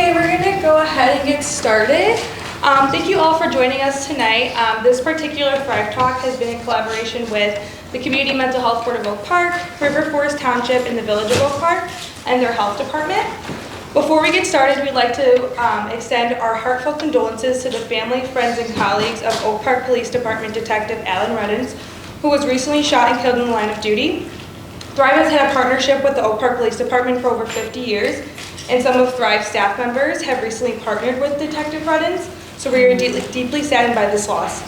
Okay, we're going to go ahead and get started. Thank you all for joining us tonight. This particular Thrive Talk has been in collaboration with the Community Mental Health Board of Oak Park, River Forest Township, and the Village of Oak Park, and their health department. Before we get started, we'd like to extend our heartfelt condolences to the family, friends, and colleagues of Oak Park Police Department Detective Alan Reddins, who was recently shot and killed in the line of duty. Thrive has had a partnership with the Oak Park Police Department for over 50 years, and some of Thrive's staff members have recently partnered with Detective Reddins, so we are deeply saddened by this loss.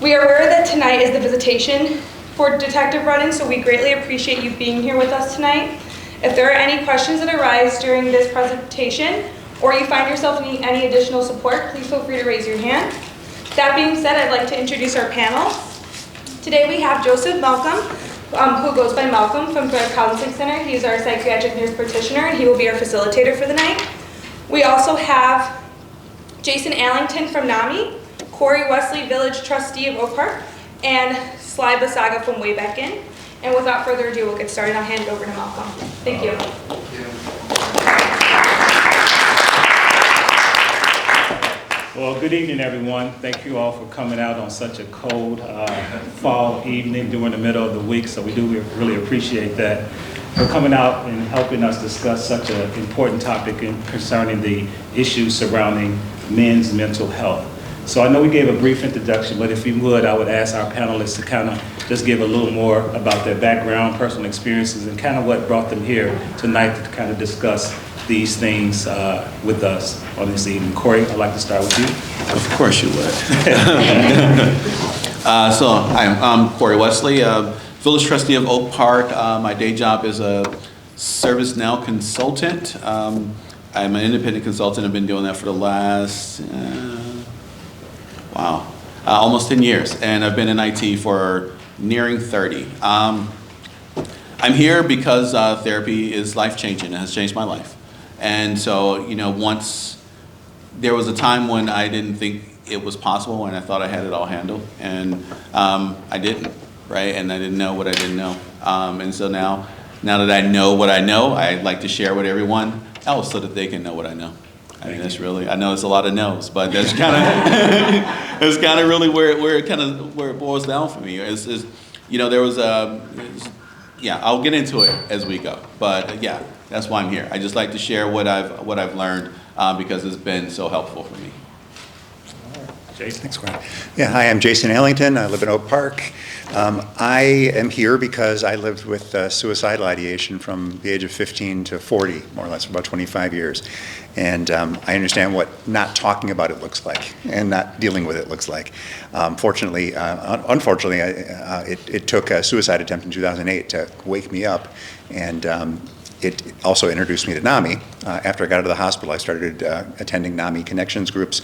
We are aware that tonight is the visitation for Detective Reddins, so we greatly appreciate you being here with us tonight. If there are any questions that arise during this presentation, or you find yourself needing any additional support, please feel free to raise your hand. That being said, I'd like to introduce our panel. Today we have Joseph Malcolm, who goes by Malcolm from Thrive Counseling Center. He is our psychiatric nurse practitioner, and he will be our facilitator for the night. We also have Jason Allington from NAMI, Corey Wesley, Village Trustee of Oak Park, and Sly Basaga from Way Back In. And without further ado, we'll get started. I'll hand it over to Malcolm. Thank you. Well, good evening, everyone. Thank you all for coming out on such a cold fall evening during the middle of the week, so we do really appreciate that. For coming out and helping us discuss such an important topic concerning the issues surrounding men's mental health. So I know we gave a brief introduction, but if you would, I would ask our panelists to kind of just give a little more about their background, personal experiences, and kind of what brought them here tonight to kind of discuss these things with us on this evening. Corey, I'd like to start with you. Of course you would. So I'm Corey Wesley, Village Trustee of Oak Park. My day job is a ServiceNow consultant. I'm an independent consultant. I've been doing that for the last, almost 10 years. And I've been in IT for nearing 30. I'm here because therapy is life-changing. It has changed my life. And so, once there was a time when I didn't think it was possible and I thought I had it all handled, and I didn't, right? And I didn't know what I didn't know. And so now that I know what I know, I'd like to share with everyone else so that they can know what I know. I mean, that's really, I know there's a lot of no's, but that's kind of, that's kind of really where it boils down for me. There was I'll get into it as we go, but yeah. That's why I'm here. I just like to share what I've learned because it's been so helpful for me. Jason. Thanks, Gwen. Yeah, hi, I'm Jason Allington. I live in Oak Park. I am here because I lived with suicidal ideation from the age of 15 to 40, more or less, for about 25 years. And I understand what not talking about it looks like and not dealing with it looks like. Unfortunately, it took a suicide attempt in 2008 to wake me up. And it also introduced me to NAMI. After I got out of the hospital, I started attending NAMI connections groups.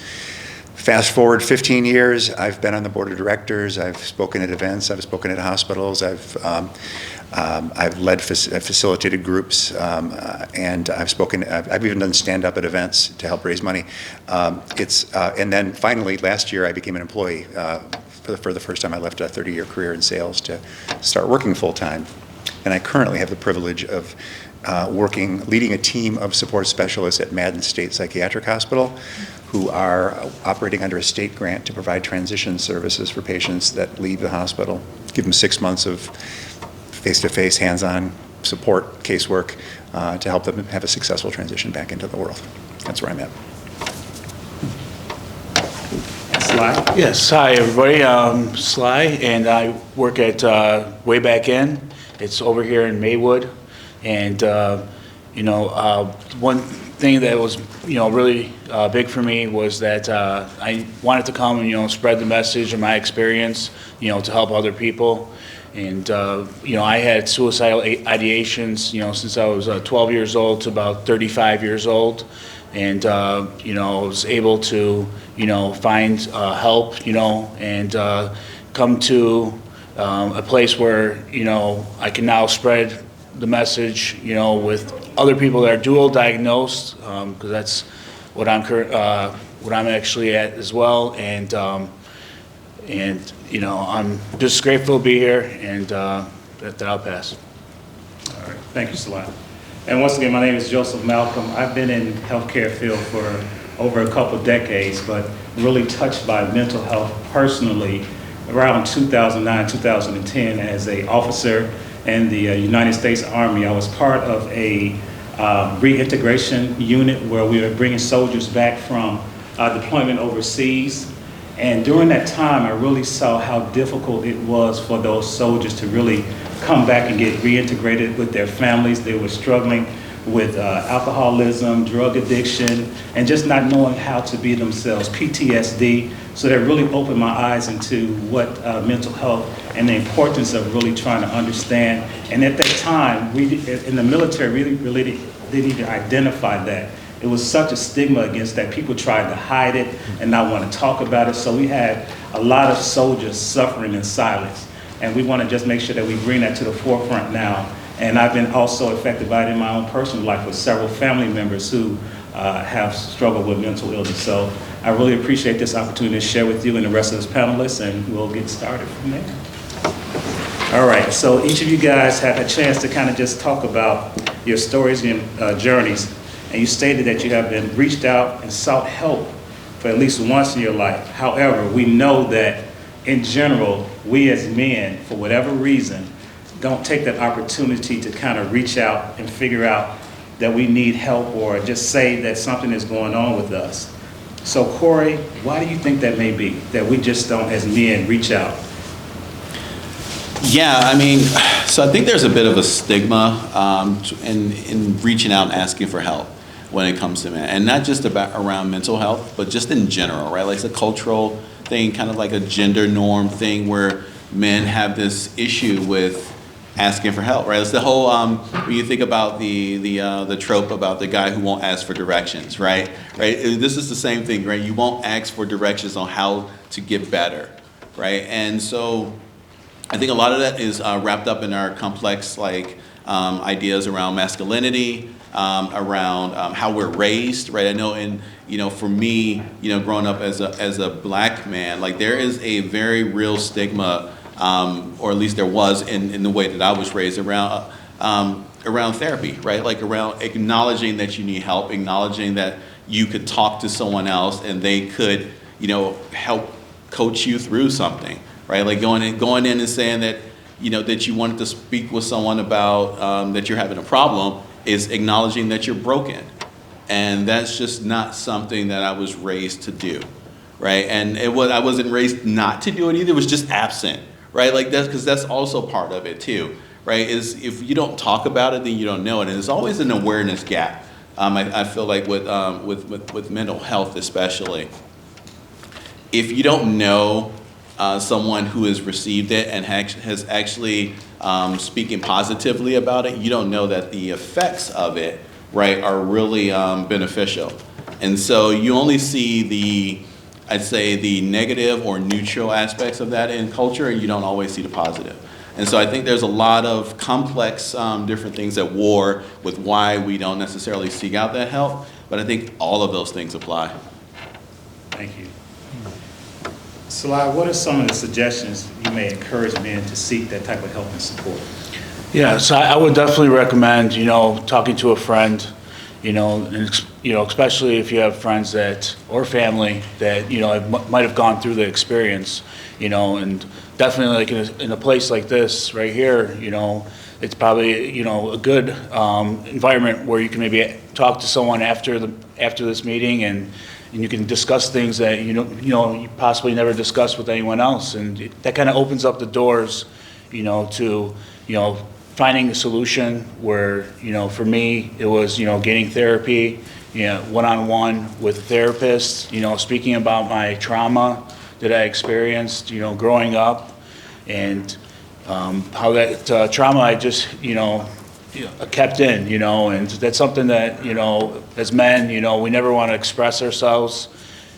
Fast forward 15 years, I've been on the board of directors, I've spoken at events, I've spoken at hospitals, I've facilitated groups, and I've even done stand-up at events to help raise money. And then finally, last year, I became an employee. For the first time, I left a 30-year career in sales to start working full-time. And I currently have the privilege of leading a team of support specialists at Madden State Psychiatric Hospital, who are operating under a state grant to provide transition services for patients that leave the hospital, give them 6 months of face-to-face, hands-on support, casework, to help them have a successful transition back into the world. That's where I'm at. Sly? Yes, hi everybody, I'm Sly, and I work at Way Back In. It's over here in Maywood, and one thing that was really big for me was that I wanted to come and spread the message of my experience to help other people. And I had suicidal ideations since I was 12 years old to about 35 years old, and I was able to find help and come to a place where I can now spread the message with other people that are dual diagnosed, because that's what I'm actually at as well, and I'm just grateful to be here, and that I'll pass. All right, thank you, Sly. And once again, my name is Joseph Malcolm. I've been in healthcare field for over a couple decades, but really touched by mental health personally around 2009, 2010 as an officer in the United States Army. I was part of a reintegration unit where we were bringing soldiers back from deployment overseas. And during that time, I really saw how difficult it was for those soldiers to really come back and get reintegrated with their families. They were struggling with alcoholism, drug addiction, and just not knowing how to be themselves, PTSD. So that really opened my eyes into what mental health and the importance of really trying to understand. And at that time, we in the military really didn't even identify that. It was such a stigma against that. People tried to hide it and not want to talk about it. So we had a lot of soldiers suffering in silence. And we want to just make sure that we bring that to the forefront now. And I've been also affected by it in my own personal life with several family members who have struggled with mental illness. So I really appreciate this opportunity to share with you and the rest of the panelists, and we'll get started from there. All right, so each of you guys had a chance to kind of just talk about your stories and journeys. And you stated that you have been reached out and sought help for at least once in your life. However, we know that in general, we as men, for whatever reason, don't take that opportunity to kind of reach out and figure out that we need help or just say that something is going on with us. So Corey, why do you think that may be, that we just don't as men reach out? Yeah, I mean, so I think there's a bit of a stigma in reaching out and asking for help when it comes to men, and not just around mental health, but just in general, right? Like it's a cultural thing, kind of like a gender norm thing where men have this issue with asking for help, right? It's the whole, when you think about the trope about the guy who won't ask for directions, right? This is the same thing, right? You won't ask for directions on how to get better, right? And so I think a lot of that is wrapped up in our complex ideas around masculinity, around how we're raised, right? I know for me, growing up as a black man, like there is a very real stigma, or at least there was in the way that I was raised around therapy, right? Like around acknowledging that you need help, acknowledging that you could talk to someone else and they could, help coach you through something, right? Like going in and saying that, that you wanted to speak with someone about that you're having a problem is acknowledging that you're broken. And that's just not something that I was raised to do, right? And I wasn't raised not to do it either, it was just absent, right? Like that's because that's also part of it too, right? Is if you don't talk about it, then you don't know it. And there's always an awareness gap. I feel like with mental health especially. If you don't know someone who has received it and has actually speaking positively about it, you don't know that the effects of it, right, are really beneficial. And so you only see I'd say the negative or neutral aspects of that in culture, and you don't always see the positive. And so I think there's a lot of complex different things at war with why we don't necessarily seek out that help, but I think all of those things apply. Thank you. Salai, what are some of the suggestions you may encourage men to seek that type of help and support? Yeah, so I would definitely recommend, talking to a friend, especially if you have friends or family that, might have gone through the experience, and definitely like in a place like this right here, it's probably, a good environment where you can maybe talk to someone after this meeting and you can discuss things that you possibly never discussed with anyone else, and that kind of opens up the doors, to finding a solution. Where for me it was getting therapy, one-on-one with a therapist, speaking about my trauma that I experienced, growing up, and how that trauma I just kept in, and that's something that, as men, we never want to express ourselves,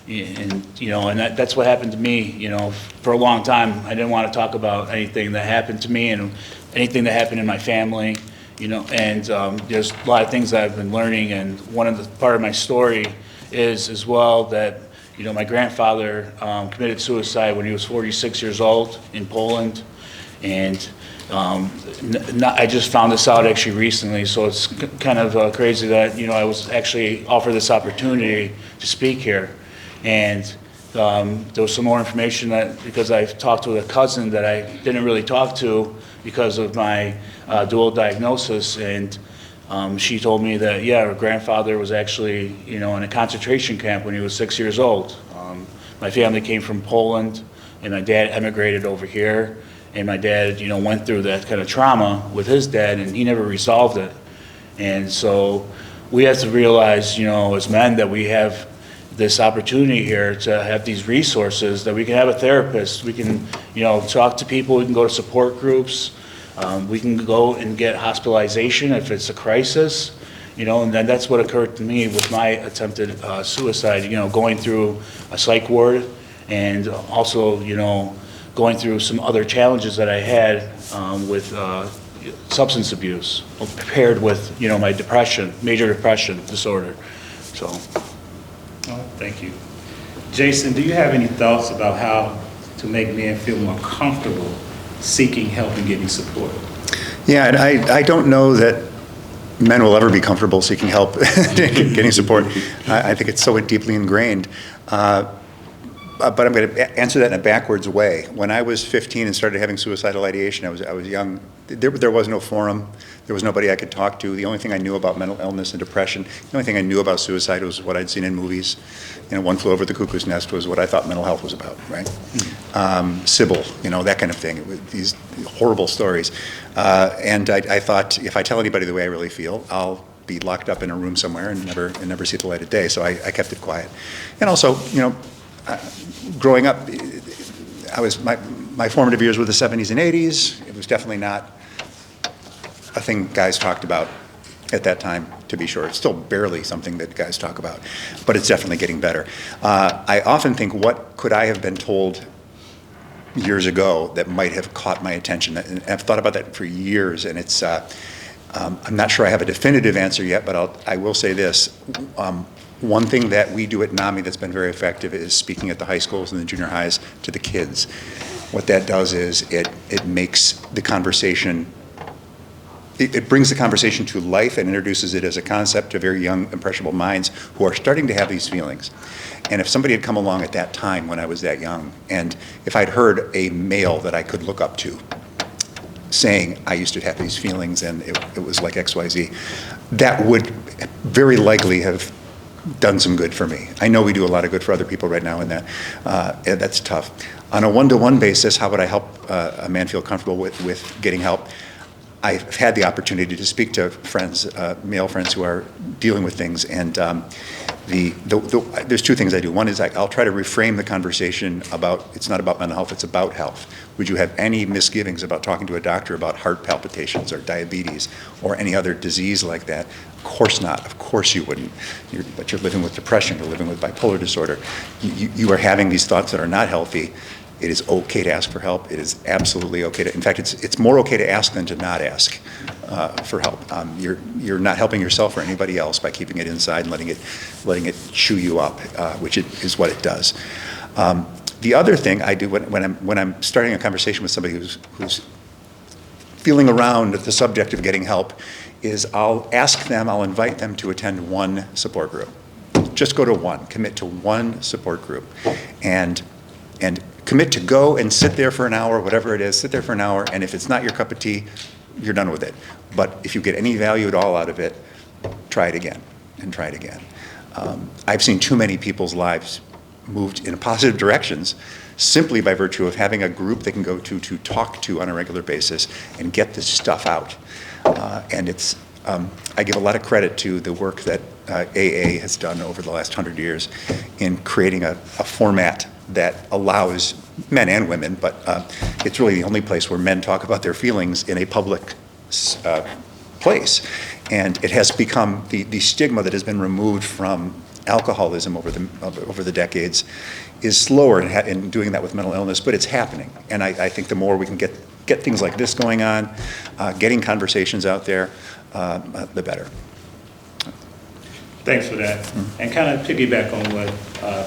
and that's what happened to me, for a long time. I didn't want to talk about anything that happened to me and anything that happened in my family, and there's a lot of things that I've been learning, and part of my story is as well that, my grandfather committed suicide when he was 46 years old in Poland, and I just found this out actually recently, so it's kind of crazy that, I was actually offered this opportunity to speak here. And there was some more information that, because I talked with a cousin that I didn't really talk to because of my dual diagnosis, and she told me that, yeah, her grandfather was actually, in a concentration camp when he was 6 years old. My family came from Poland, and my dad emigrated over here, and my dad, went through that kind of trauma with his dad, and he never resolved it. And so we have to realize, as men, that we have this opportunity here to have these resources, that we can have a therapist, we can, talk to people, we can go to support groups, we can go and get hospitalization if it's a crisis, and then that's what occurred to me with my attempted suicide, going through a psych ward, and also, going through some other challenges that I had with substance abuse, paired with, my depression, major depression disorder, so. Oh, thank you. Jason, do you have any thoughts about how to make men feel more comfortable seeking help and getting support? Yeah, and I don't know that men will ever be comfortable seeking help, getting support. I think it's so deeply ingrained. But I'm going to answer that in a backwards way. When I was 15 and started having suicidal ideation, I was young. There was no forum. There was nobody I could talk to. The only thing I knew about mental illness and depression, the only thing I knew about suicide was what I'd seen in movies. One Flew Over the Cuckoo's Nest was what I thought mental health was about, right? Sybil, that kind of thing. It was these horrible stories. And I thought, if I tell anybody the way I really feel, I'll be locked up in a room somewhere and never see the light of day. So I kept it quiet. And also, growing up, my formative years were the 70s and 80s. It was definitely not a thing guys talked about at that time, to be sure. It's still barely something that guys talk about, but it's definitely getting better. I often think, what could I have been told years ago that might have caught my attention? And I've thought about that for years, and it's, I'm not sure I have a definitive answer yet, but I will say this. One thing that we do at NAMI that's been very effective is speaking at the high schools and the junior highs to the kids. What that does is it makes the conversation, it brings the conversation to life and introduces it as a concept to very young, impressionable minds who are starting to have these feelings. And if somebody had come along at that time when I was that young, and if I'd heard a male that I could look up to saying, I used to have these feelings and it was like XYZ, that would very likely have done some good for me. I know we do a lot of good for other people right now, and that's tough. On a one-to-one basis, how would I help a man feel comfortable with getting help? I've had the opportunity to speak to friends, male friends who are dealing with things, and there's two things I do. One is I'll try to reframe the conversation about, it's not about mental health, it's about health. Would you have any misgivings about talking to a doctor about heart palpitations or diabetes or any other disease like that? Of course not. Of course you wouldn't. But you're living with depression, you're living with bipolar disorder. You are having these thoughts that are not healthy. It is okay to ask for help. It is absolutely okay to, in fact, it's more okay to ask than to not ask for help. You're not helping yourself or anybody else by keeping it inside and letting it chew you up, which is what it does. The other thing I do when I'm starting a conversation with somebody who's feeling around the subject of getting help is I'll invite them to attend one support group. Just go to one, commit to one support group, and commit to go and sit there for an hour, whatever it is, sit there for an hour, and if it's not your cup of tea, you're done with it. But if you get any value at all out of it, try it again, and try it again. I've seen too many people's lives moved in positive directions simply by virtue of having a group they can go to talk to on a regular basis and get this stuff out. And it's, I give a lot of credit to the work that AA has done over the last 100 years in creating a format that allows men and women, but it's really the only place where men talk about their feelings in a public place. And it has become the stigma that has been removed from alcoholism over the decades is slower in doing that with mental illness, but it's happening. And I think the more we can get things like this going on, getting conversations out there, the better. Thanks for that. And kind of piggyback on what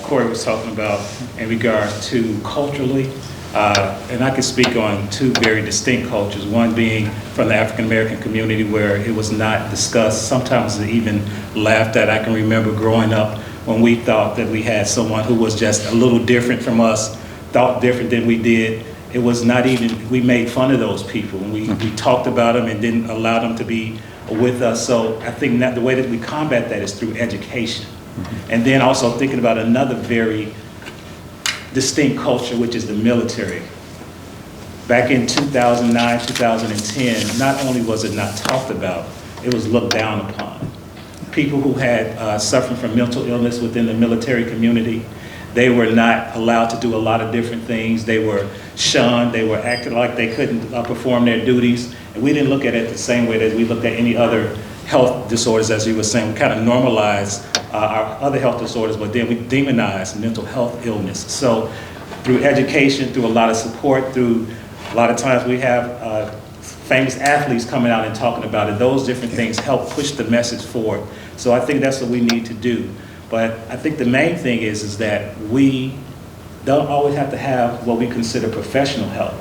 Corey was talking about in regard to culturally, And I can speak on two very distinct cultures, one being from the African American community where it was not discussed, sometimes even laughed at. I can remember growing up when we thought that we had someone who was just a little different from us, thought different than we did. It was not even, we made fun of those people. We talked about them and didn't allow them to be with us. So I think that the way that we combat that is through education. And then also thinking about another very distinct culture, which is the military. Back in 2009, 2010, not only was it not talked about, it was looked down upon. People who had suffering from mental illness within the military community, they were not allowed to do a lot of different things. They were shunned. They were acted like they couldn't perform their duties. And we didn't look at it the same way that we looked at any other health disorders, as you were saying. We kind of normalized our other health disorders, but then we demonized mental health illness. So through education, through a lot of support, through a lot of times we have famous athletes coming out and talking about it. Those different things help push the message forward. So I think that's what we need to do. But I think the main thing is that we don't always have to have what we consider professional help.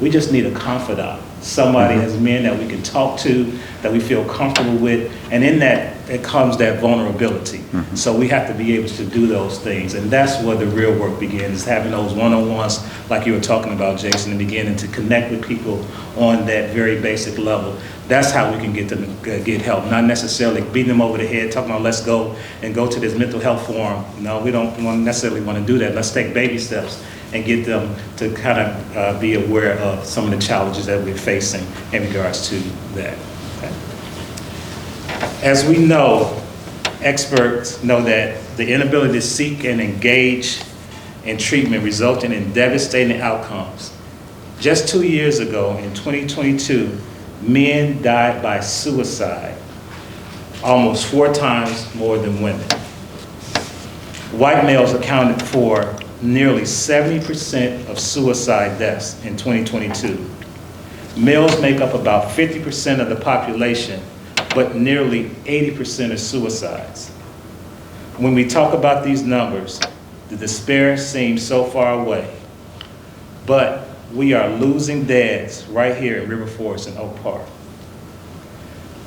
We just need a confidant, somebody as men that we can talk to, that we feel comfortable with, and in that, it comes that vulnerability. So we have to be able to do those things, and that's where the real work begins, having those one-on-ones like you were talking about, Jason, and beginning to connect with people on that very basic level. That's how we can get them to get help, not necessarily beating them over the head, talking about let's go and go to this mental health forum. No, we don't necessarily want to do that. Let's take baby steps and get them to kind of be aware of some of the challenges that we're facing in regards to that. Okay. As we know, experts know that the inability to seek and engage in treatment resulting in devastating outcomes. Just 2 years ago, in 2022, men died by suicide, almost 4 times more than women. White males accounted for nearly 70% of suicide deaths in 2022. Males make up about 50% of the population, but nearly 80% of suicides. When we talk about these numbers, the despair seems so far away, but we are losing dads right here in River Forest and Oak Park.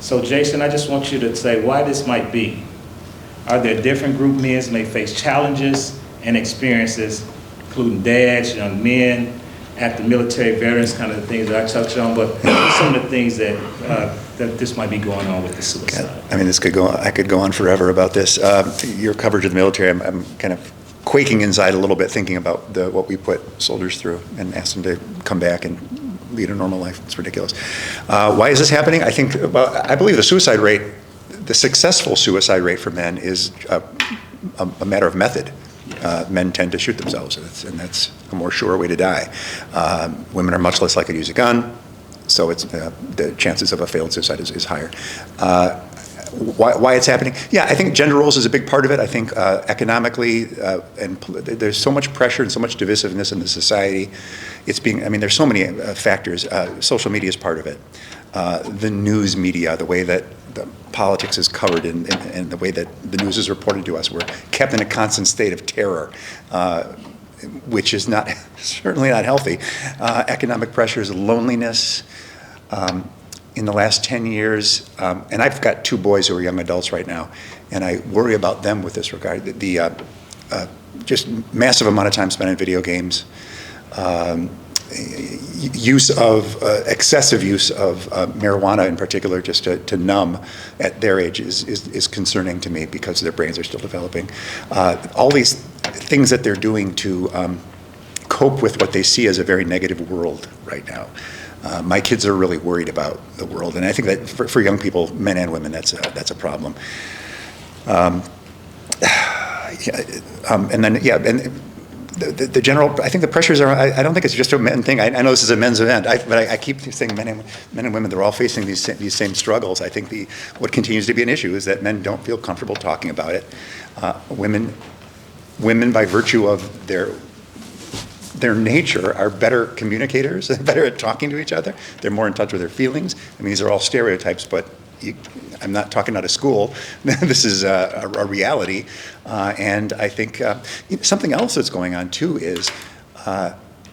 So Jason, I just want you to say why this might be. Are there different group men may face challenges and experiences, including dads, young men, active military veterans, kind of the things that I touched on, but some of the things that that this might be going on with the suicide. I mean, this could go. I could go on forever about this. Your coverage of the military, I'm kind of quaking inside a little bit thinking about what we put soldiers through and ask them to come back and lead a normal life. It's ridiculous. Why is this happening? I believe the suicide rate, the successful suicide rate for men is a matter of method. Men tend to shoot themselves, and that's a more sure way to die. Women are much less likely to use a gun, so the chances of a failed suicide is higher. Why it's happening? Yeah, I think gender roles is a big part of it. I think economically, and there's so much pressure and so much divisiveness in the society. There's so many factors. Social media is part of it. The news media, the way that the politics is covered and the way that the news is reported to us, we're kept in a constant state of terror, which is certainly not healthy. Economic pressures, loneliness. In the last 10 years, and I've got 2 boys who are young adults right now, and I worry about them with this regard. The just massive amount of time spent in video games, excessive use of marijuana in particular, just to numb at their age is concerning to me because their brains are still developing. All these things that they're doing to cope with what they see as a very negative world right now. My kids are really worried about the world, and I think that for young people, men and women, that's a problem. And the general, I think the pressures are. I don't think it's just a men thing. I know this is a men's event, but I keep saying men and women. They're all facing these same struggles. I think what continues to be an issue is that men don't feel comfortable talking about it. Women, by virtue of their nature, are better communicators, better at talking to each other. They're more in touch with their feelings. I mean, these are all stereotypes, but I'm not talking out of school. This is a reality. And I think something else that's going on, too, is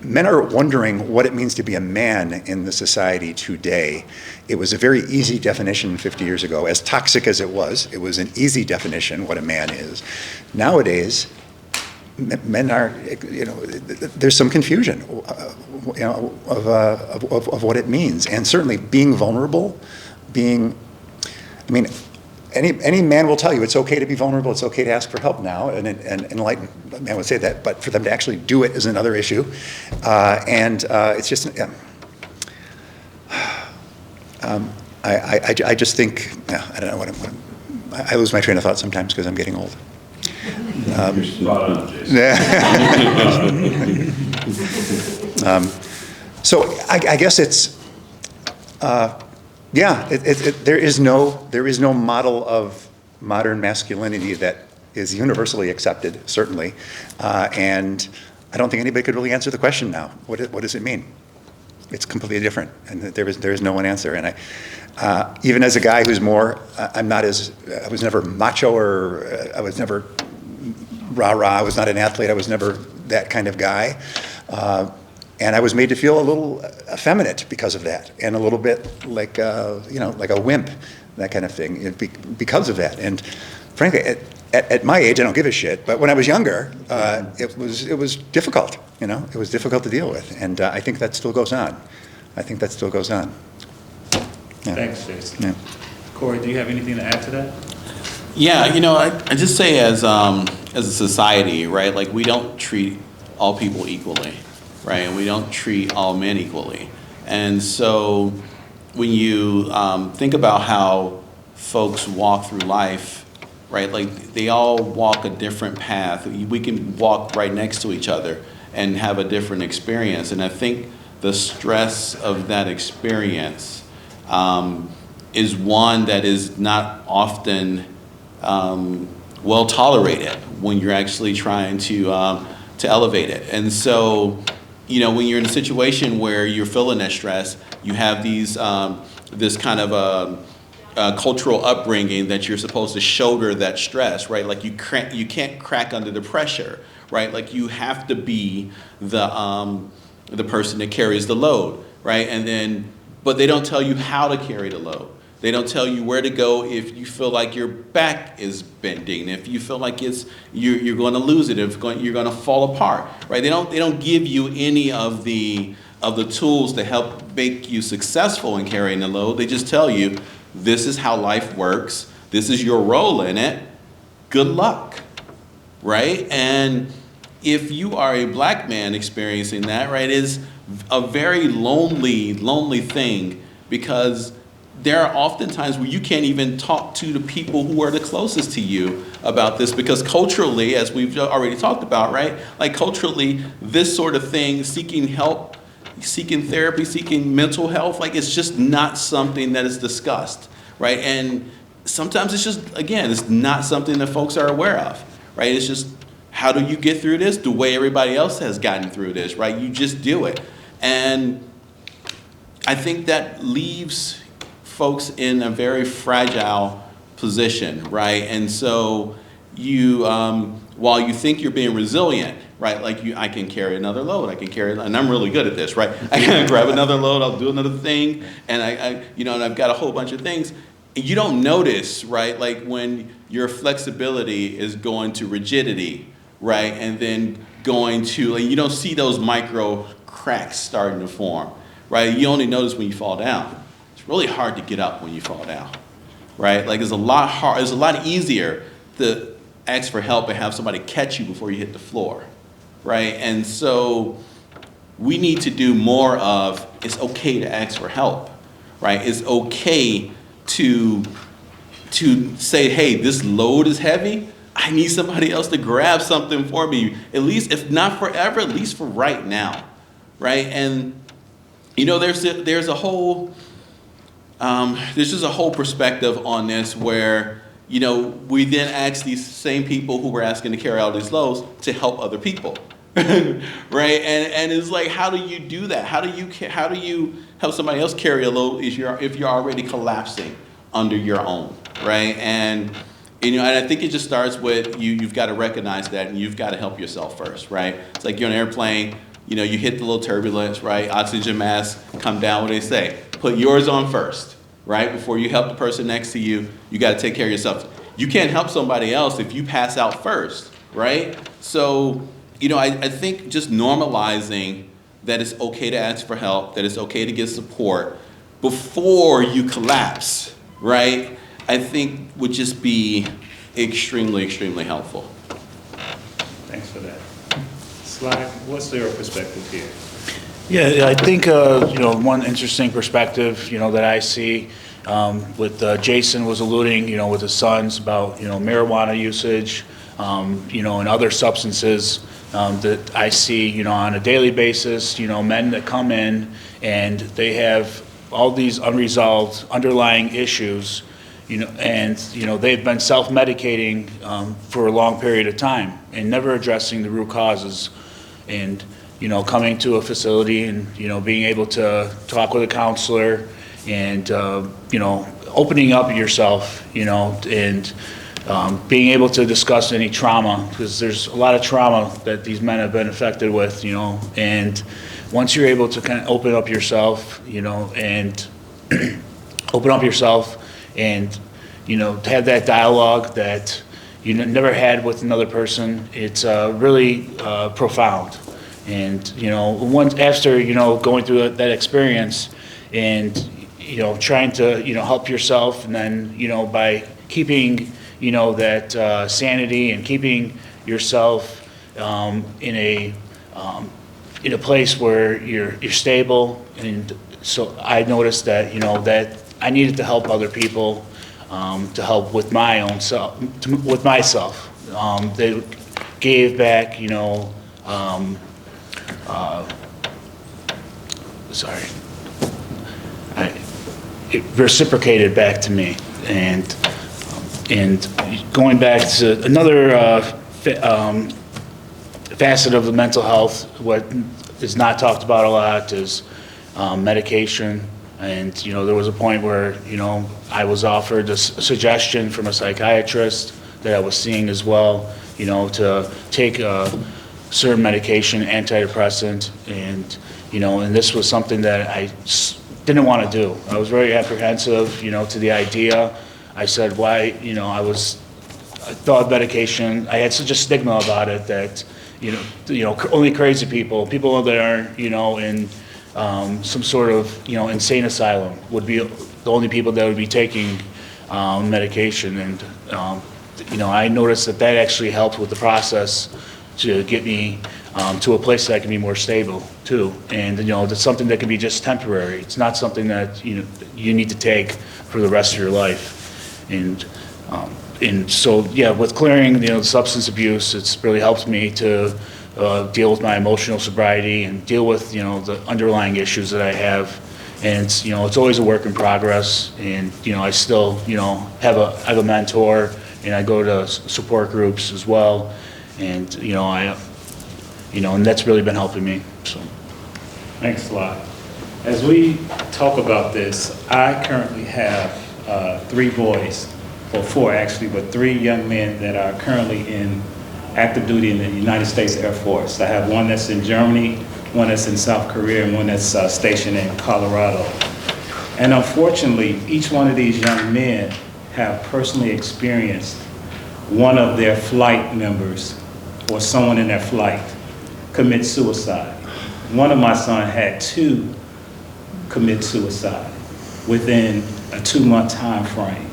men are wondering what it means to be a man in the society today. It was a very easy definition 50 years ago. As toxic as it was an easy definition what a man is. Nowadays, men are, there's some confusion, of what it means. And certainly being vulnerable, any man will tell you it's okay to be vulnerable, it's okay to ask for help now, and enlightened man would say that, but for them to actually do it is another issue. It's just, I just think, I don't know I lose my train of thought sometimes because I'm getting old. You're spot on, Jason. So I guess it's, there is no model of modern masculinity that is universally accepted, certainly, and I don't think anybody could really answer the question now. What does it mean? It's completely different, and there is no one answer. And even as a guy who's more, I was never macho, or I was never rah-rah. I was not an athlete. I was never that kind of guy. And I was made to feel a little effeminate because of that, and a little bit like like a wimp, that kind of thing, because of that. And frankly, at my age, I don't give a shit. But when I was younger, it was difficult. It was difficult to deal with, and I think that still goes on. Yeah. Thanks, Jason. Yeah. Corey, do you have anything to add to that? Yeah, I just say as a society, right? Like, we don't treat all people equally, right? And we don't treat all men equally. And so when you think about how folks walk through life, right? Like, they all walk a different path. We can walk right next to each other and have a different experience. And I think the stress of that experience is one that is not often well tolerated when you're actually trying to elevate it. And so, when you're in a situation where you're feeling that stress, you have these this kind of cultural upbringing that you're supposed to shoulder that stress, right? Like, you can't crack under the pressure, right? Like, you have to be the person that carries the load, right? But they don't tell you how to carry the load. They don't tell you where to go if you feel like your back is bending, if you feel like you're going to lose it, if you're going to fall apart, right? They don't give you any of the tools to help make you successful in carrying the load. They just tell you, this is how life works. This is your role in it. Good luck, right? And if you are a black man experiencing that, right, is a very lonely thing, because there are often times where you can't even talk to the people who are the closest to you about this, because culturally, as we've already talked about, right, like, culturally, this sort of thing, seeking help, seeking therapy, seeking mental health, like, it's just not something that is discussed, right? And sometimes it's just, again, it's not something that folks are aware of, right? It's just, how do you get through this? The way everybody else has gotten through this, right? You just do it. And I think that leaves folks in a very fragile position, right? And so you, while you think you're being resilient, right? Like, I can carry another load, and I'm really good at this, right? I can grab another load, I'll do another thing, and and I've got a whole bunch of things. You don't notice, right? Like, when your flexibility is going to rigidity, right? And then going to, like, you don't see those micro cracks starting to form, right? You only notice when you fall down. It's really hard to get up when you fall down, right? Like, it's a lot easier to ask for help and have somebody catch you before you hit the floor, right? And so we need to do more of, it's okay to ask for help, right? It's okay to say, hey, this load is heavy. I need somebody else to grab something for me, at least, if not forever, at least for right now, right? And there's a whole just a whole perspective on this where we then ask these same people who were asking to carry all these loads to help other people, right? And it's like, how do you do that? How do you help somebody else carry a load if you're already collapsing under your own, right? And and I think it just starts with you've got to recognize that, and you've got to help yourself first, right? It's like, you're on an airplane, you hit the little turbulence, right? Oxygen masks come down, what they say. Put yours on first, right? Before you help the person next to you, you got to take care of yourself. You can't help somebody else if you pass out first, right? So, I think just normalizing that it's okay to ask for help, that it's okay to get support before you collapse, right? I think would just be extremely, extremely helpful. Thanks for that. Sly, what's your perspective here? Yeah, I think, one interesting perspective, that I see with Jason was alluding, with his sons about, marijuana usage, and other substances that I see, on a daily basis, men that come in and they have all these unresolved underlying issues, and, they've been self-medicating for a long period of time and never addressing the root causes. And, coming to a facility and, being able to talk with a counselor and, opening up yourself, and being able to discuss any trauma, because there's a lot of trauma that these men have been affected with, and once you're able to kind of open up yourself, and open up yourself and, have that dialogue that you never had with another person, it's really profound. And, once after, going through that experience and, trying to, help yourself, and then, by keeping, that sanity and keeping yourself in a place where you're stable. And so I noticed that, that I needed to help other people, to help with my own self, with myself. They gave back, it reciprocated back to me. And going back to another facet of the mental health, what is not talked about a lot is medication. And, there was a point where, I was offered a suggestion from a psychiatrist that I was seeing as well, to take a certain medication, antidepressant, and, and this was something that I didn't want to do. I was very apprehensive, to the idea. I said, why, I thought medication, I had such a stigma about it that, only crazy people that are, in some sort of, insane asylum would be the only people that would be taking medication. And, I noticed that actually helped with the process to get me to a place that I can be more stable too. And, that's something that can be just temporary. It's not something that, you need to take for the rest of your life. And so, yeah, with clearing, the substance abuse, it's really helped me to deal with my emotional sobriety and deal with, the underlying issues that I have. And it's, it's always a work in progress. And, I still, have a mentor, and I go to support groups as well. And, and that's really been helping me, so. Thanks a lot. As we talk about this, I currently have 3 boys, or 4 actually, but 3 young men that are currently in active duty in the United States Air Force. I have one that's in Germany, one that's in South Korea, and one that's stationed in Colorado. And unfortunately, each one of these young men have personally experienced one of their flight members or someone in their flight commit suicide. One of my sons had 2 commit suicide within a 2-month time frame.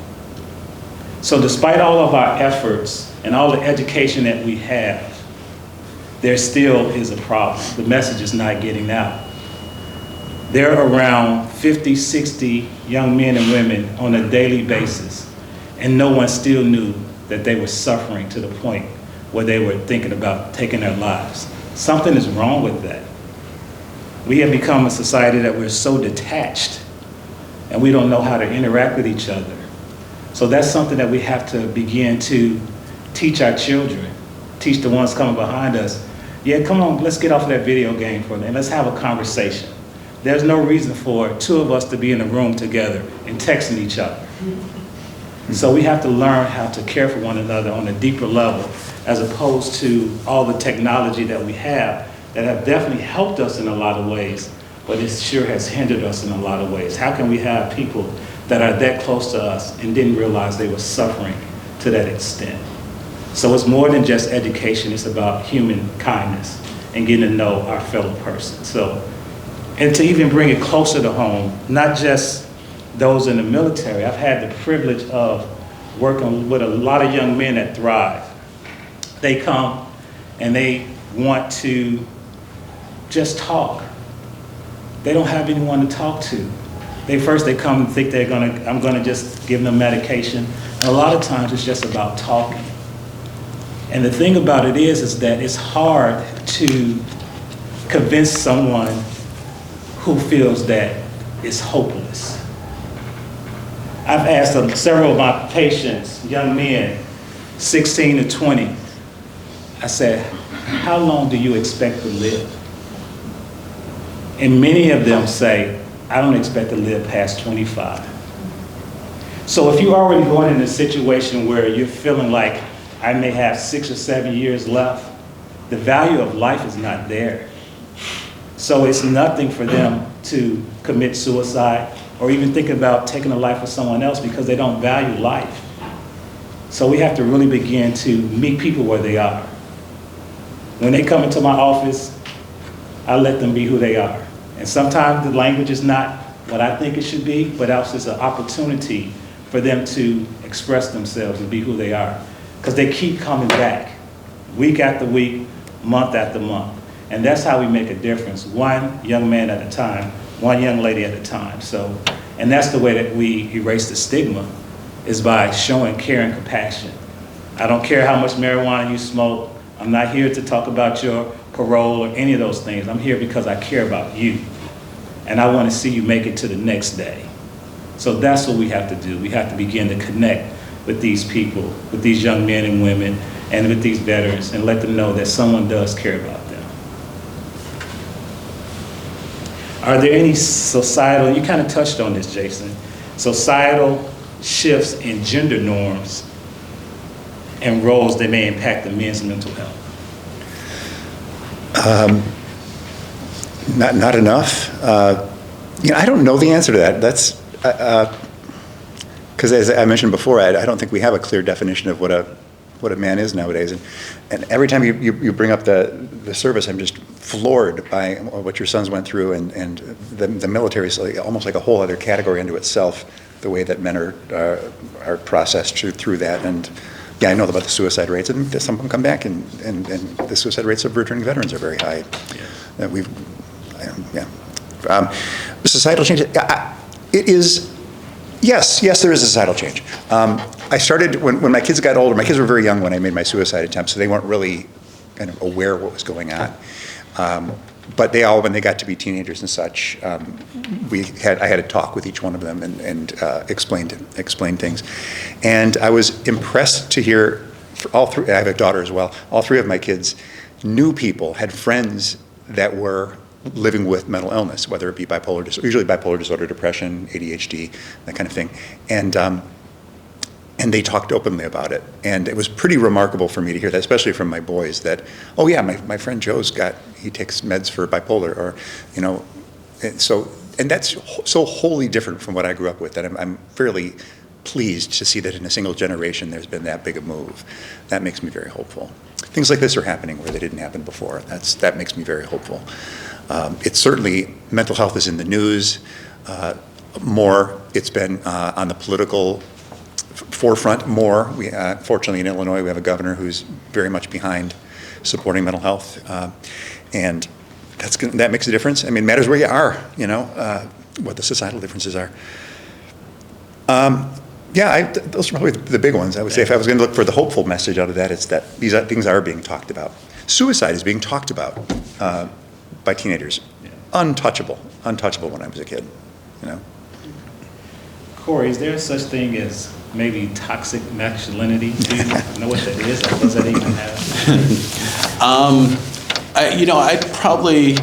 So despite all of our efforts and all the education that we have, there still is a problem. The message is not getting out. There are around 50, 60 young men and women on a daily basis, and no one still knew that they were suffering to the point where they were thinking about taking their lives. Something is wrong with that. We have become a society that we're so detached, and we don't know how to interact with each other. So that's something that we have to begin to teach our children, teach the ones coming behind us. Yeah, come on, let's get off of that video game for a minute and let's have a conversation. There's no reason for 2 of us to be in a room together and texting each other. So we have to learn how to care for one another on a deeper level, as opposed to all the technology that we have that have definitely helped us in a lot of ways, but it sure has hindered us in a lot of ways. How can we have people that are that close to us and didn't realize they were suffering to that extent? So it's more than just education, it's about human kindness and getting to know our fellow person. So, and to even bring it closer to home, not just those in the military. I've had the privilege of working with a lot of young men that thrive. They come and they want to just talk. They don't have anyone to talk to. They come and think I'm gonna just give them medication. And a lot of times it's just about talking. And the thing about it is that it's hard to convince someone who feels that it's hopeless. I've asked several of my patients, young men, 16 to 20, I said, how long do you expect to live? And many of them say, I don't expect to live past 25. So if you're already going in a situation where you're feeling like I may have 6 or 7 years left, the value of life is not there. So it's nothing for them to commit suicide or even think about taking the life of someone else because they don't value life. So we have to really begin to meet people where they are. When they come into my office, I let them be who they are. And sometimes the language is not what I think it should be, but else it's an opportunity for them to express themselves and be who they are. Because they keep coming back, week after week, month after month. And that's how we make a difference, one young man at a time, one young lady at a time. So, and that's the way that we erase the stigma, is by showing care and compassion. I don't care how much marijuana you smoke. I'm not here to talk about your parole or any of those things. I'm here because I care about you. And I want to see you make it to the next day. So that's what we have to do. We have to begin to connect with these people, with these young men and women, and with these veterans, and let them know that someone does care about them. Are there any societal, you kind of touched on this, Jason, societal shifts in gender norms and roles that may impact the men's mental health? Not enough. I don't know the answer to that. That's because as I mentioned before, I don't think we have a clear definition of what a man is nowadays. And every time you bring up the service, I'm just floored by what your sons went through, and the military is almost like a whole other category unto itself, the way that men are processed through that. And yeah, I know about the suicide rates, and some of them come back, and the suicide rates of returning veterans are very high. The societal change, it is, yes, there is a societal change. I started, when my kids got older, my kids were very young when I made my suicide attempt, so they weren't really kind of aware of what was going on. But they all, when they got to be teenagers and such, I had a talk with each one of them and explained things. And I was impressed to hear, all three, I have a daughter as well, all three of my kids knew people, had friends that were living with mental illness, whether it be bipolar disorder, usually bipolar disorder, depression, ADHD, that kind of thing. And they talked openly about it. And it was pretty remarkable for me to hear that, especially from my boys, that, oh yeah, my friend Joe's he takes meds for bipolar, or, and that's so wholly different from what I grew up with, that I'm fairly pleased to see that in a single generation there's been that big a move. That makes me very hopeful. Things like this are happening where they didn't happen before. That makes me very hopeful. It's certainly, mental health is in the news more. It's been on the political forefront more. Fortunately in Illinois, we have a governor who's very much behind supporting mental health. And that makes a difference. I mean, it matters where you are, what the societal differences are. Those are probably the big ones. I would say if I was going to look for the hopeful message out of that, it's that these things are being talked about. Suicide is being talked about by teenagers. Yeah. Untouchable when I was a kid, Corey, is there such thing as maybe toxic masculinity? Do you know what that is? Or does that even have? I'd probably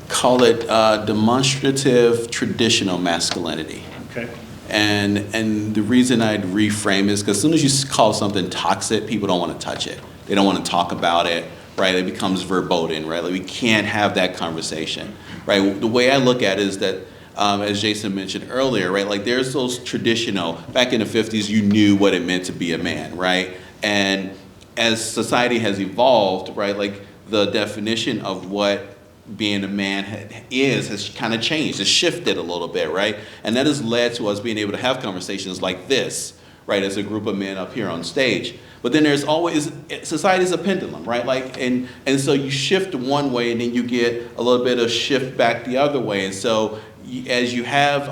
call it demonstrative traditional masculinity. Okay. And the reason I'd reframe is because as soon as you call something toxic, people don't want to touch it. They don't want to talk about it. right? It becomes verboten, right? Like we can't have that conversation, right? The way I look at it is that, as Jason mentioned earlier, right? Like there's those traditional, back in the 50s, you knew what it meant to be a man, right? And as society has evolved, right? Like the definition of what being a man has kind of changed, has shifted a little bit, right? And that has led to us being able to have conversations like this, right, as a group of men up here on stage. But then there's always, society is a pendulum, right? Like, and so you shift one way and then you get a little bit of shift back the other way. And so as you have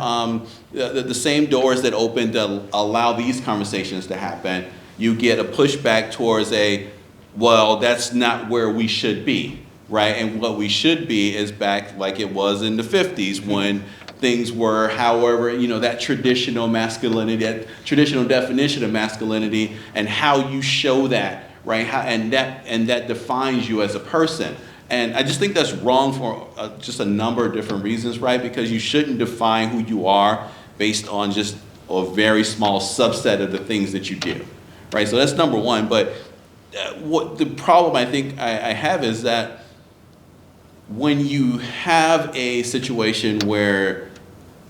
the same doors that open to allow these conversations to happen, you get a pushback towards well, that's not where we should be, right? And what we should be is back like it was in the 50s when things were, however, that traditional masculinity, that traditional definition of masculinity, and how you show that, right? And that defines you as a person. And I just think that's wrong for just a number of different reasons, right? Because you shouldn't define who you are based on just a very small subset of the things that you do, right? So that's number one. But what the problem I think I have is that when you have a situation where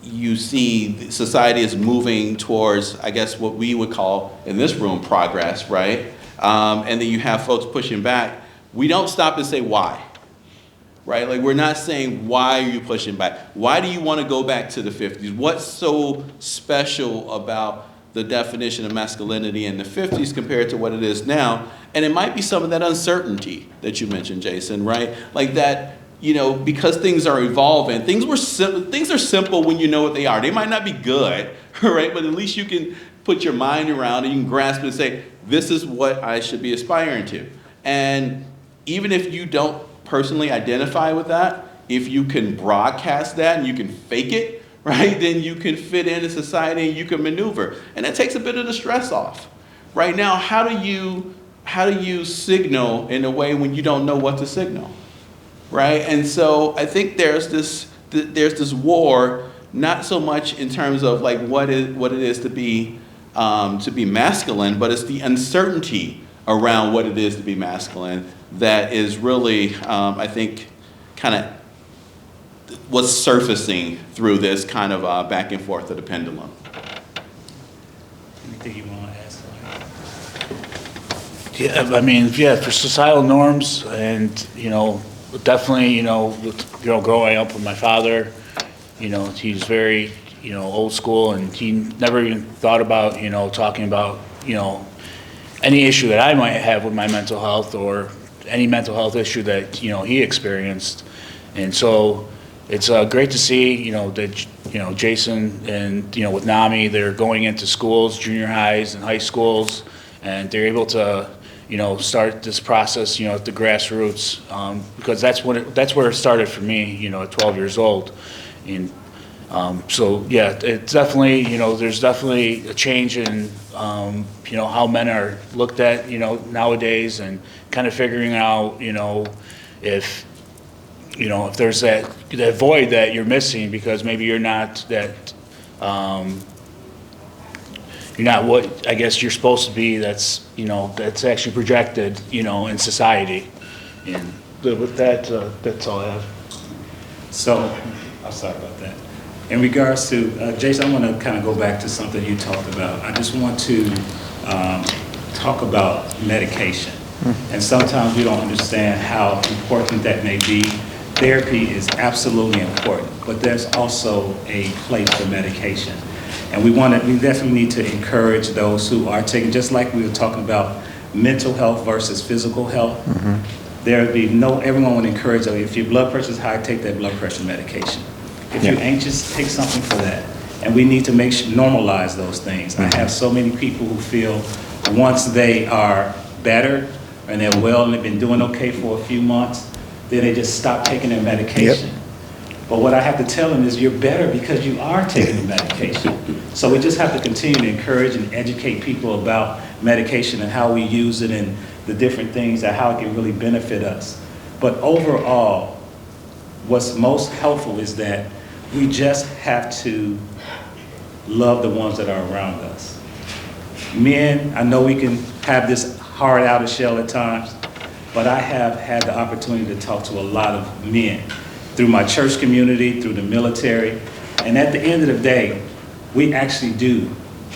you see society is moving towards, I guess, what we would call in this room progress, right? And then you have folks pushing back. We don't stop and say why, right? Like we're not saying why are you pushing back? Why do you want to go back to the 50s? What's so special about the definition of masculinity in the 50s compared to what it is now? And it might be some of that uncertainty that you mentioned, Jason, right? Like that, because things are evolving, things are simple when you know what they are. They might not be good, right? But at least you can put your mind around and you can grasp it and say, this is what I should be aspiring to. And even if you don't personally identify with that, if you can broadcast that and you can fake it, right, then you can fit into society and you can maneuver. And that takes a bit of the stress off. Right now, how do you signal in a way when you don't know what to signal? Right? And so I think there's this war, not so much in terms of like what it is to be masculine, but it's the uncertainty around what it is to be masculine that is really, I think, kind of what's surfacing through this kind of back and forth of the pendulum. Anything you want to add? Yeah, I mean, for societal norms and, definitely, growing up with my father, he's very, old school, and he never even thought about, talking about, any issue that I might have with my mental health or any mental health issue that, he experienced. And so it's great to see, that, Jason and, with NAMI, they're going into schools, junior highs and high schools, and they're able to, start this process, at the grassroots, because that's where it started for me, at 12 years old. And so, yeah, it's definitely, there's definitely a change in, how men are looked at, nowadays, and kind of figuring out, if there's that void that you're missing because maybe you're not that, you're not what I guess you're supposed to be. That's that's actually projected in society. And with that, that's all I have. So, I'm sorry about that. In regards to Jason, I want to kind of go back to something you talked about. I just want to talk about medication, and sometimes we don't understand how important that may be. Therapy is absolutely important, but there's also a place for medication. And we definitely need to encourage those who are taking, just like we were talking about mental health versus physical health. There would be everyone would encourage, if your blood pressure is high, take that blood pressure medication. If you're anxious, take something for that. And we need to normalize those things. I have so many people who feel once they are better and they're well and they've been doing okay for a few months, then they just stop taking their medication. But what I have to tell them is you're better because you are taking the medication. So we just have to continue to encourage and educate people about medication and how we use it and the different things and how it can really benefit us. But overall, what's most helpful is that we just have to love the ones that are around us. Men, I know we can have this hard outer shell at times, but I have had the opportunity to talk to a lot of men through my church community, through the military, and at the end of the day, we actually do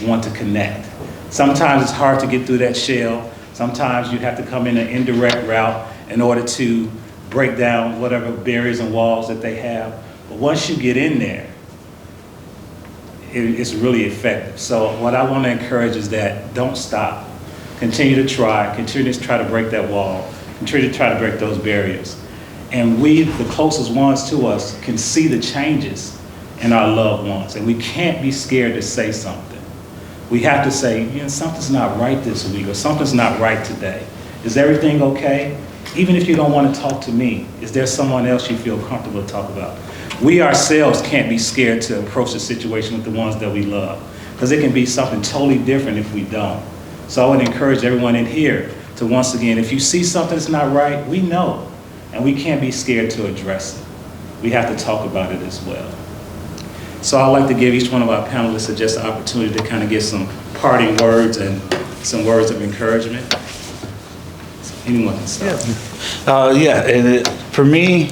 want to connect. Sometimes it's hard to get through that shell. Sometimes you have to come in an indirect route in order to break down whatever barriers and walls that they have. But once you get in there, it's really effective. So what I want to encourage is that don't stop. Continue to try. Continue to try to break that wall. Continue to try to break those barriers. And we, the closest ones to us, can see the changes in our loved ones. And we can't be scared to say something. We have to say, you know, something's not right this week, or something's not right today. Is everything okay? Even if you don't want to talk to me, is there someone else you feel comfortable to talk about? We ourselves can't be scared to approach the situation with the ones that we love, because it can be something totally different if we don't. So I would encourage everyone in here to, once again, if you see something that's not right, we know, and we can't be scared to address it. We have to talk about it as well. So I'd like to give each one of our panelists just an opportunity to kind of get some parting words and some words of encouragement. So anyone can start. For me,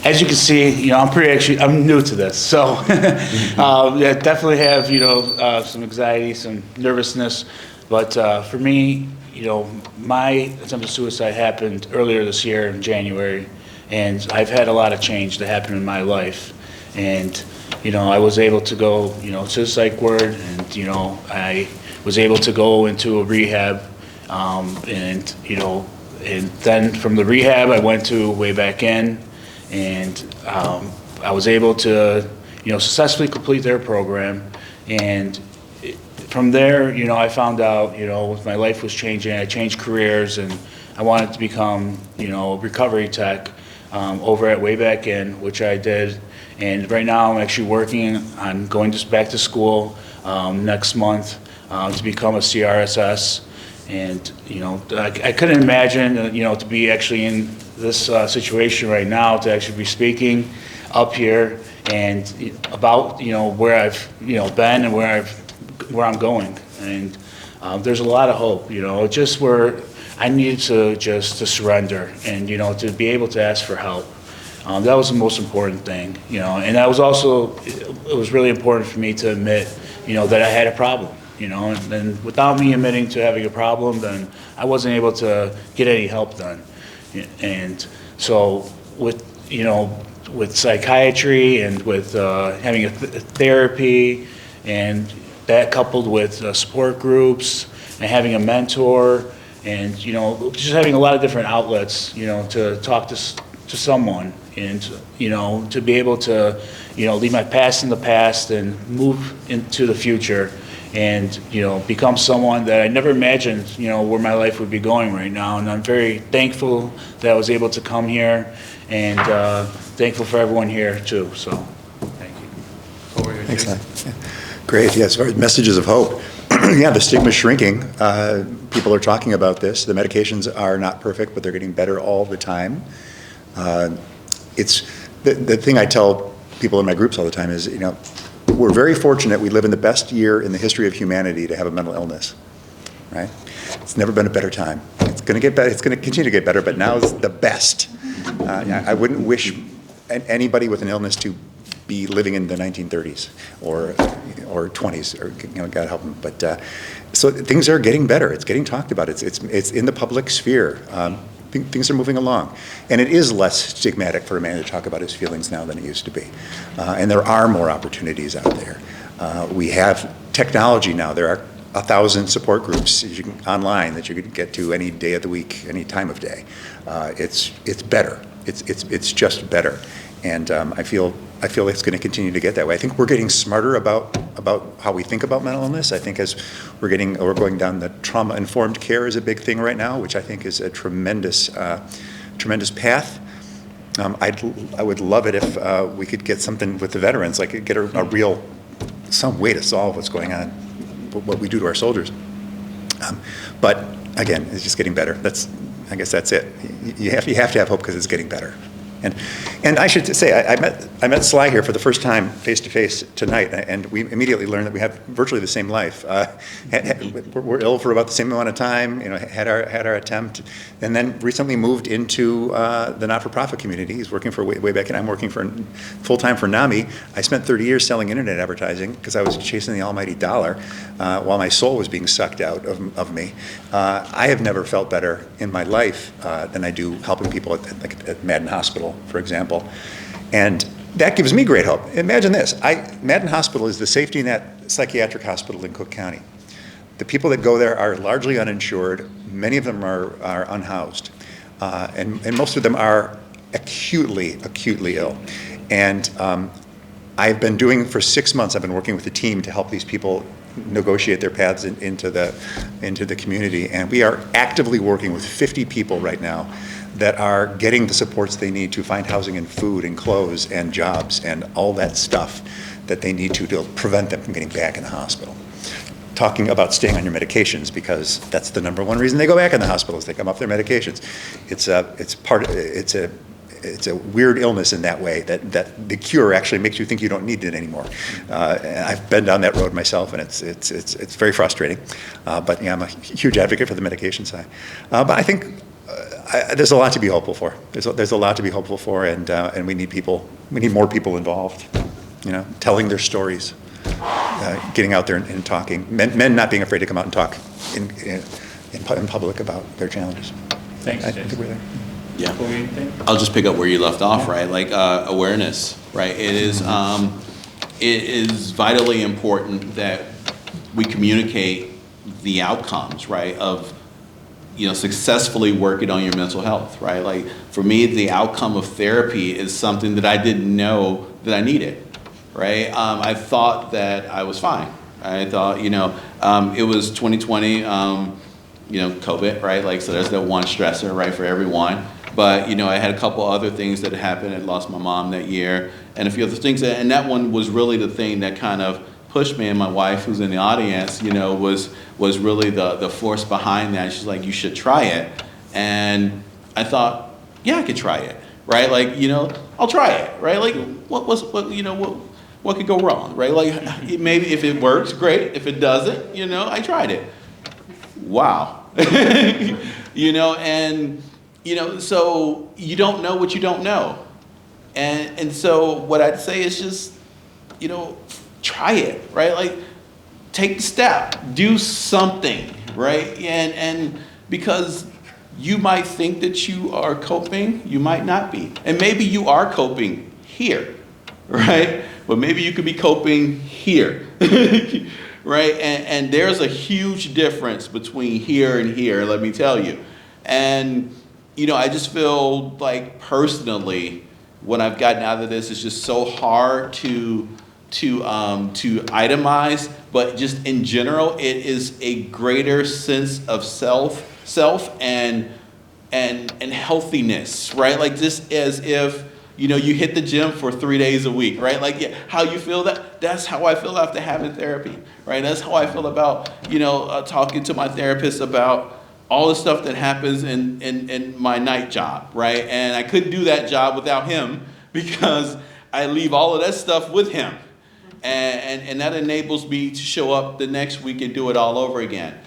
as you can see, you know, I'm new to this, so yeah, definitely have, you know, some anxiety, some nervousness, but for me, you know, my attempt at suicide happened earlier this year in January, and I've had a lot of change that happened in my life, and you know, I was able to go, you know, to the psych ward, and you know, I was able to go into a rehab, and you know, and then from the rehab I went to way back in, and I was able to, you know, successfully complete their program, and from there, you know, I found out, you know, my life was changing. I changed careers, and I wanted to become, you know, a recovery tech over at Way Back In, which I did. And right now, I'm actually working on going back to school next month to become a CRSS. And you know, I couldn't imagine, you know, to be actually in this situation right now, to actually be speaking up here and about, you know, where I've, you know, been and where I'm going. And there's a lot of hope, you know, just where I needed to surrender and, you know, to be able to ask for help. That was the most important thing, you know, and that was also, it was really important for me to admit, you know, that I had a problem, you know, and without me admitting to having a problem, then I wasn't able to get any help done. And so with, you know, with psychiatry and with having a therapy, and that coupled with support groups and having a mentor, and, you know, just having a lot of different outlets, you know, to talk to someone, and, you know, to be able to, you know, leave my past in the past and move into the future, and, you know, become someone that I never imagined, you know, where my life would be going right now. And I'm very thankful that I was able to come here, and thankful for everyone here too. So, thank you. Over here, Thanks, Jason. Len. Great. Yes, messages of hope. Yeah, the stigma's shrinking. People are talking about this. The medications are not perfect, but they're getting better all the time. It's the thing I tell people in my groups all the time is, you know, we're very fortunate we live in the best year in the history of humanity to have a mental illness, right? It's never been a better time. It's going to get better. It's going to continue to get better, but now is the best. I wouldn't wish anybody with an illness to be living in the 1930s or 20s, or, you know, God help them. But so things are getting better. It's getting talked about. It's in the public sphere. Things are moving along, and it is less stigmatic for a man to talk about his feelings now than it used to be. And there are more opportunities out there. We have technology now. There are 1,000 support groups online that you can get to any day of the week, any time of day. It's better. It's just better. And I feel it's going to continue to get that way. I think we're getting smarter about how we think about mental illness. I think as we're going down the trauma-informed care is a big thing right now, which I think is a tremendous path. I would love it if we could get something with the veterans, like get some way to solve what's going on, what we do to our soldiers. But again, it's just getting better. I guess that's it. You have to have hope because it's getting better. And I should say, I met Sly here for the first time face to face tonight, and we immediately learned that we have virtually the same life. We're ill for about the same amount of time, had our attempt, and then recently moved into the not-for-profit community. He's working for way back, and I'm working for full-time for NAMI. I spent 30 years selling internet advertising because I was chasing the almighty dollar while my soul was being sucked out of me. I have never felt better in my life than I do helping people at Madden Hospital, for example. And that gives me great hope. Imagine this. Madden Hospital is the safety net psychiatric hospital in Cook County. The people that go there are largely uninsured. Many of them are unhoused. And most of them are acutely ill. And I've been doing, for 6 months, I've been working with the team to help these people negotiate their paths into the community. And we are actively working with 50 people right now that are getting the supports they need to find housing and food and clothes and jobs and all that stuff that they need to prevent them from getting back in the hospital. Talking about staying on your medications, because that's the #1 reason they go back in the hospital, is they come off their medications. It's a weird illness in that way, that the cure actually makes you think you don't need it anymore. I've been down that road myself, and it's very frustrating. But yeah, I'm a huge advocate for the medication side. But I think there's a lot to be hopeful for. There's a lot to be hopeful for, and we need more people involved. Telling their stories, getting out there and talking. Men not being afraid to come out and talk in public about their challenges. Thanks, I think we're there. Yeah, I'll just pick up where you left off, right? Like awareness, right? It is vitally important that we communicate the outcomes, right, of successfully working on your mental health, right? Like for me, the outcome of therapy is something that I didn't know that I needed, right? I thought that I was fine. I thought, it was 2020, COVID, right? Like, so there's that one stressor, right, for everyone. But, I had a couple other things that happened. I lost my mom that year and a few other things. And that one was really the thing that kind of pushed me. And my wife, who's in the audience, was really the force behind that. She's like, you should try it. And I thought, yeah, I could try it, right? Like, I'll try it, right? Like, what could go wrong, right? Like, maybe if it works, great. If it doesn't, I tried it. Wow. So you don't know what you don't know. And so what I'd say is just, try it, right? Like, take the step, do something, right? And because you might think that you are coping, you might not be. And maybe you are coping here, right? But maybe you could be coping here, right? And there's a huge difference between here and here, let me tell you. And I just feel like personally, what I've gotten out of this is just so hard to itemize, but just in general, it is a greater sense of self and healthiness, right? Like just as if you hit the gym for 3 days a week, right? Like, yeah, how you feel that's how I feel after having therapy, right? That's how I feel about talking to my therapist about all the stuff that happens in my night job, right? And I couldn't do that job without him because I leave all of that stuff with him. And that enables me to show up the next week and do it all over again.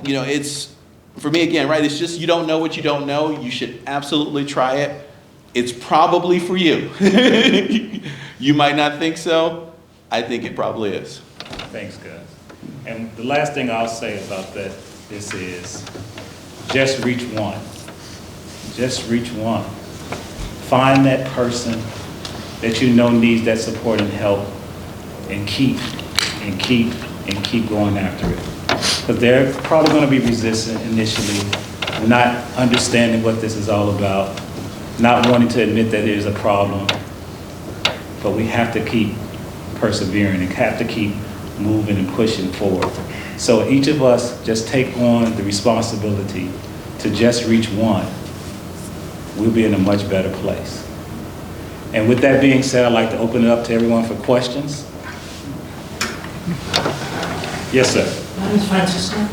It's, for me again, right, it's just you don't know what you don't know. You should absolutely try it. It's probably for you. You might not think so. I think it probably is. Thanks, guys. And the last thing I'll say about this is just reach one. Just reach one. Find that person that needs that support and help, and keep going after it. Because they're probably going to be resistant initially, not understanding what this is all about, not wanting to admit that there's a problem. But we have to keep persevering and have to keep moving and pushing forward. So each of us just take on the responsibility to just reach one. We'll be in a much better place. And with that being said, I'd like to open it up to everyone for questions. Yes, sir. My name is Francisco.